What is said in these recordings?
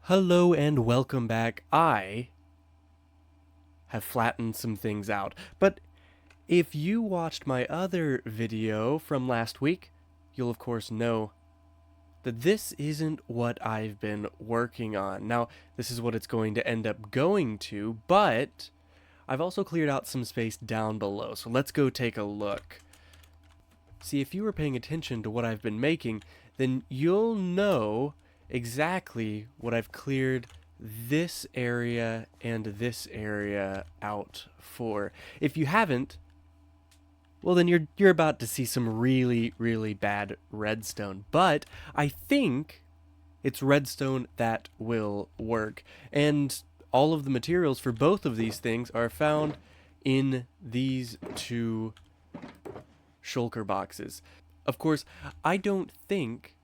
Hello and welcome back. I have flattened some things out, but if you watched my other video from last week, you'll of course know that this isn't what I've been working on. Now, this is what it's going to end up going to, but I've also cleared out some space down below, so let's go take a look. See, if you were paying attention to what I've been making, then you'll know exactly what I've cleared this area and this area out for. If you haven't, well then you're about to see some really bad redstone. But I think it's redstone that will work. And all of the materials for both of these things are found in these two shulker boxes. Of course, I don't think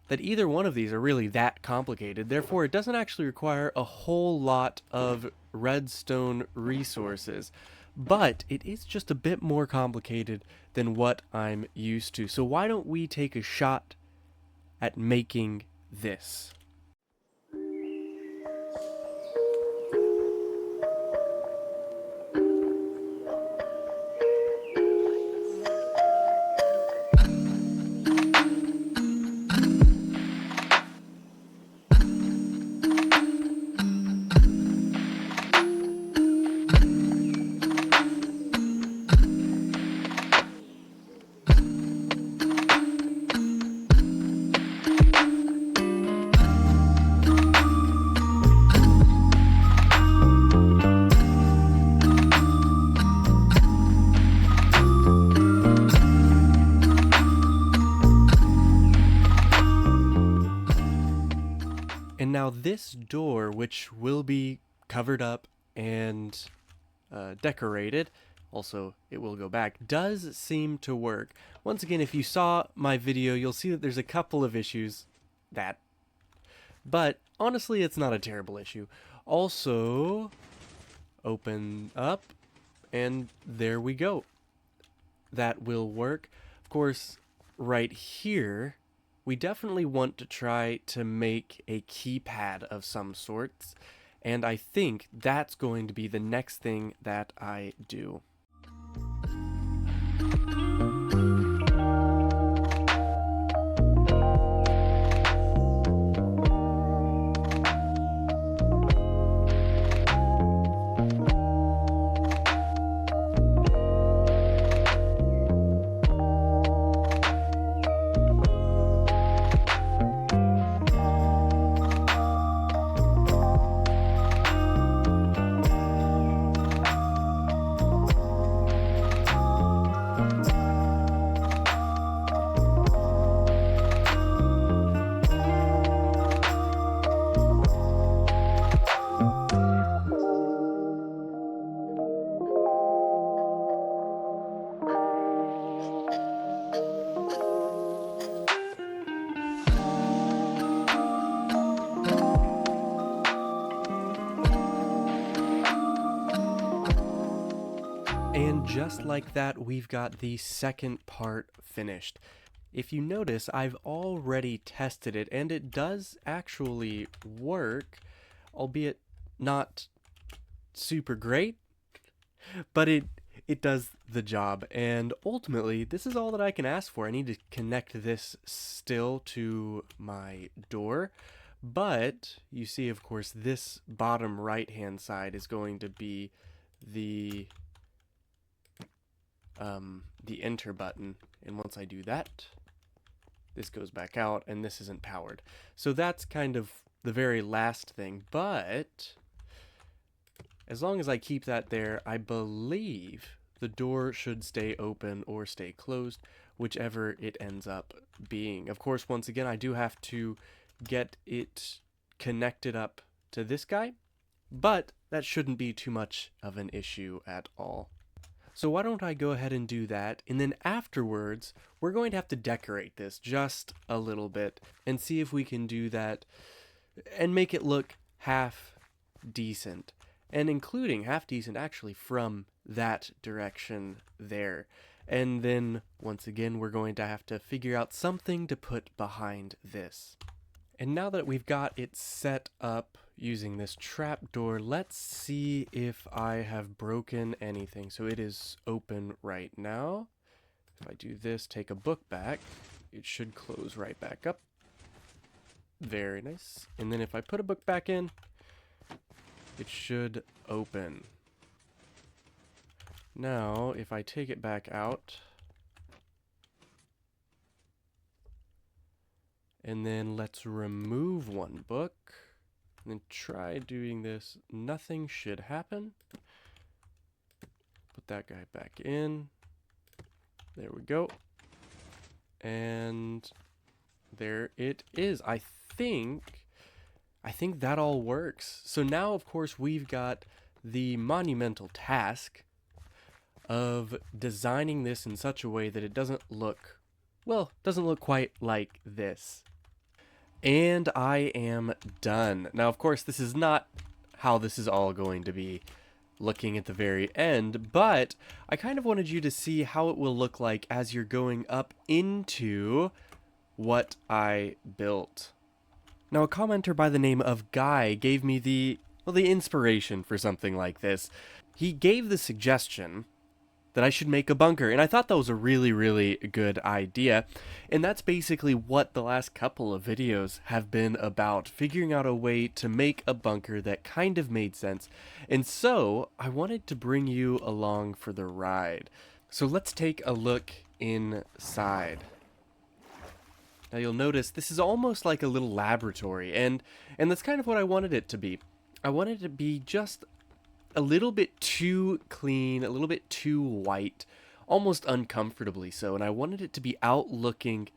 that either one of these are really that complicated, therefore it doesn't actually require a whole lot of redstone resources. But it is just a bit more complicated than what I'm used to. So why don't we take a shot at making this? And now this door, which will be covered up and decorated, also it will go back, does seem to work. Once again, if you saw my video, you'll see that there's a couple of issues but honestly, it's not a terrible issue. Also, open up, and there we go. That will work. Of course, right here, we definitely want to try to make a keypad of some sorts, and I think that's going to be the next thing that I do. And just like that, we've got the second part finished. If you notice, I've already tested it, and it does actually work, albeit not super great, but it does the job. And ultimately, this is all that I can ask for. I need to connect this still to my door, but you see, of course, this bottom right hand side is going to be the enter button, and once I do that, this goes back out and this isn't powered. So that's kind of the very last thing, but as long as I keep that there, I believe the door should stay open or stay closed, whichever it ends up being. Of course, once again, I do have to get it connected up to this guy, but that shouldn't be too much of an issue at all. So why don't I go ahead and do that, and then afterwards, we're going to have to decorate this just a little bit and see if we can do that and make it look half decent. And including half decent actually from that direction there. And then, once again, we're going to have to figure out something to put behind this. And now that we've got it set up using this trapdoor, let's see if I have broken anything. So it is open right now. If I do this, take a book back, it should close right back up. Very nice. And then if I put a book back in, it should open. Now, if I take it back out, and then let's remove one book, and then try doing this, nothing should happen. Put that guy back in. There we go. And there it is. I think that all works. So now, of course, we've got the monumental task of designing this in such a way that it doesn't look, well, doesn't look quite like this. And I am done. Now, of course, this is not how this is all going to be looking at the very end, but I kind of wanted you to see how it will look like as you're going up into what I built. Now, a commenter by the name of Guy gave me the inspiration for something like this. He gave the suggestion that I should make a bunker, and I thought that was a really, really good idea. And that's basically what the last couple of videos have been about, figuring out a way to make a bunker that kind of made sense. And so I wanted to bring you along for the ride. So let's take a look inside. Now you'll notice this is almost like a little laboratory, and that's kind of what I wanted it to be. I wanted it to be just a little bit too clean, a little bit too white, almost uncomfortably so, and I wanted it to be outlooking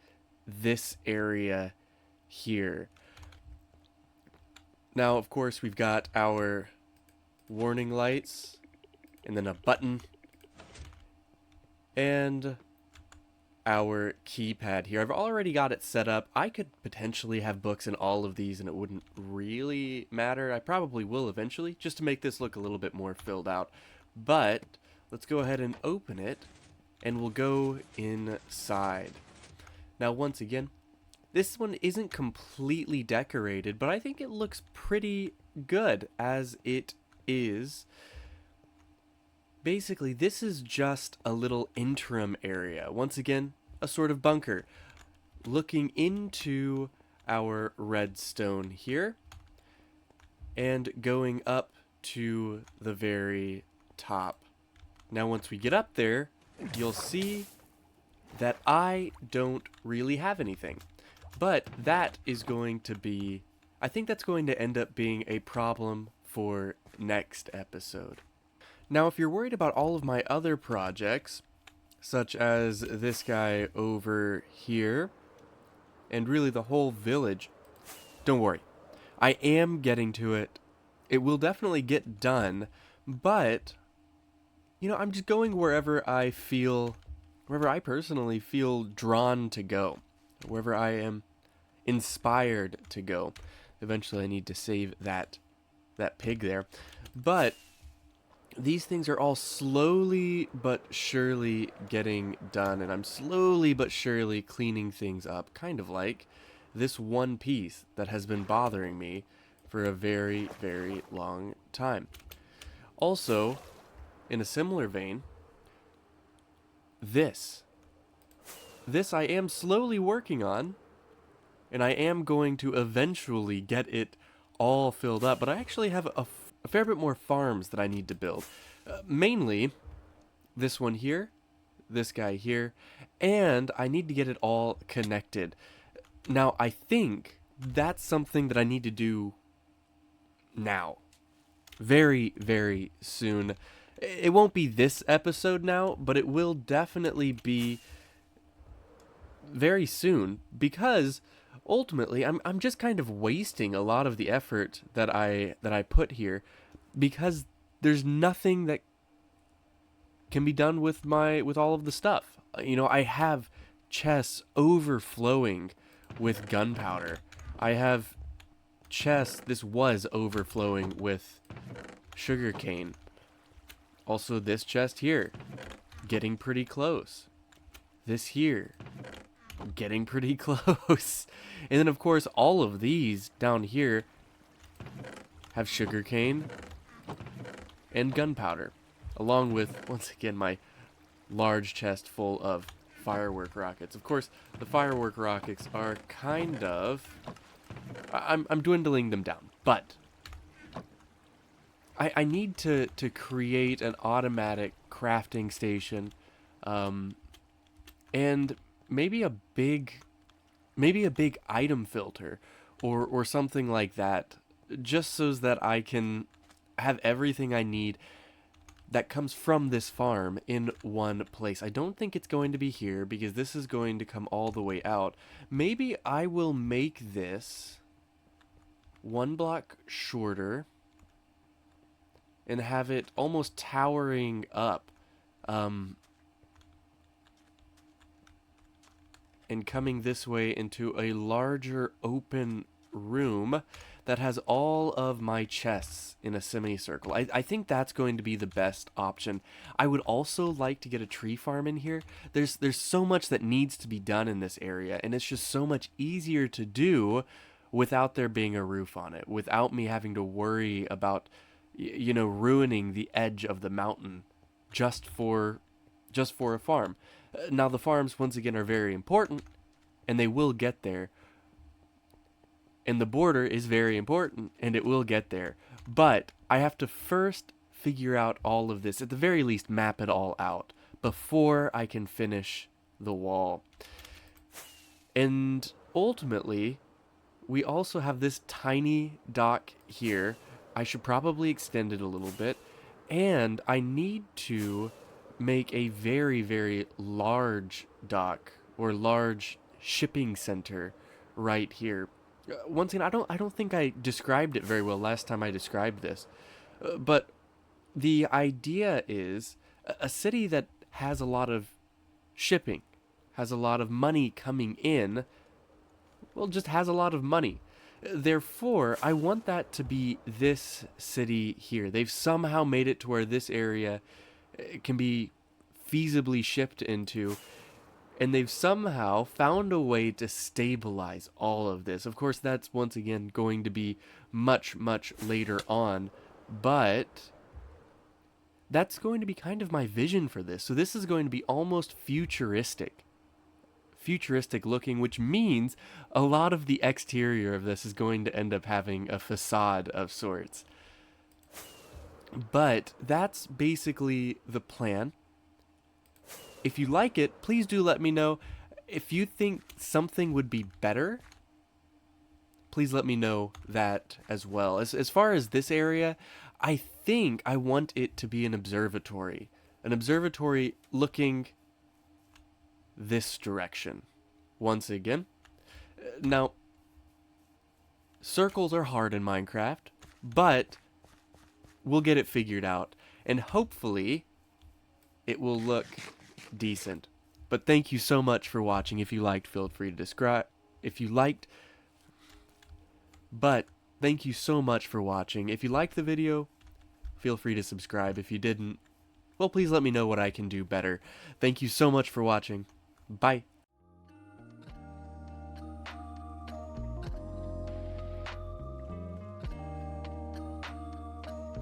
this area here. Now, of course, we've got our warning lights, and then a button, and our keypad here. I've already got it set up. I could potentially have books in all of these and it wouldn't really matter. I probably will eventually, just to make this look a little bit more filled out. But let's go ahead and open it and we'll go inside. Now, once again, this one isn't completely decorated, but I think it looks pretty good as it is. Basically, this is just a little interim area. Once again, a sort of bunker. Looking into our redstone here. And going up to the very top. Now, once we get up there, you'll see that I don't really have anything. But that is going to be, I think that's going to end up being a problem for next episode. Now, if you're worried about all of my other projects, such as this guy over here, and really the whole village, don't worry. I am getting to it. It will definitely get done, but, you know, I'm just going wherever I personally feel drawn to go, wherever I am inspired to go. Eventually I need to save that pig there, but these things are all slowly but surely getting done, and I'm slowly but surely cleaning things up, kind of like this one piece that has been bothering me for a very, very long time. Also, in a similar vein, this I am slowly working on, and I am going to eventually get it all filled up, but I actually have a fair bit more farms that I need to build. Mainly this one here, this guy here, and I need to get it all connected. Now, I think that's something that I need to do now. Very, very soon. It won't be this episode now, but it will definitely be very soon, because ultimately I'm just kind of wasting a lot of the effort that I put here, because there's nothing that can be done with all of the stuff. You know, I have chests overflowing with gunpowder. I have chests, this was overflowing with sugarcane. Also, this chest here, getting pretty close. This here, getting pretty close. And then, of course, all of these down here have sugarcane and gunpowder, along with, once again, my large chest full of firework rockets. Of course, the firework rockets are kind of... I'm dwindling them down, but I need to create an automatic crafting station, and maybe a big item filter, or something like that, just so that I can have everything I need that comes from this farm in one place. I don't think it's going to be here because this is going to come all the way out. Maybe I will make this one block shorter and have it almost towering up, and coming this way into a larger open room that has all of my chests in a semicircle. I think that's going to be the best option. I would also like to get a tree farm in here. There's so much that needs to be done in this area, and it's just so much easier to do without there being a roof on it, without me having to worry about, you know, ruining the edge of the mountain just for a farm. Now, the farms, once again, are very important, and they will get there. And the border is very important, and it will get there. But I have to first figure out all of this, at the very least map it all out, before I can finish the wall. And ultimately, we also have this tiny dock here. I should probably extend it a little bit. And I need to make a very, very large dock, or large shipping center right here. Once again, I don't think I described it very well last time I described this, but the idea is a city that has a lot of shipping, has a lot of money coming in, well, just has a lot of money. Therefore, I want that to be this city here. They've somehow made it to where this area can be feasibly shipped into, and they've somehow found a way to stabilize all of this. Of course, that's once again going to be much, much later on, but that's going to be kind of my vision for this. So this is going to be almost futuristic looking, which means a lot of the exterior of this is going to end up having a facade of sorts. But that's basically the plan. If you like it, please do let me know. If you think something would be better, please let me know that as well. As far as this area, I think I want it to be an observatory. An observatory looking this direction. Once again. Now, circles are hard in Minecraft, but we'll get it figured out. And hopefully, it will look decent. But thank you so much for watching. If you liked, feel free to describe. But thank you so much for watching. If you liked the video, feel free to subscribe. If you didn't, well, please let me know what I can do better. Thank you so much for watching. Bye.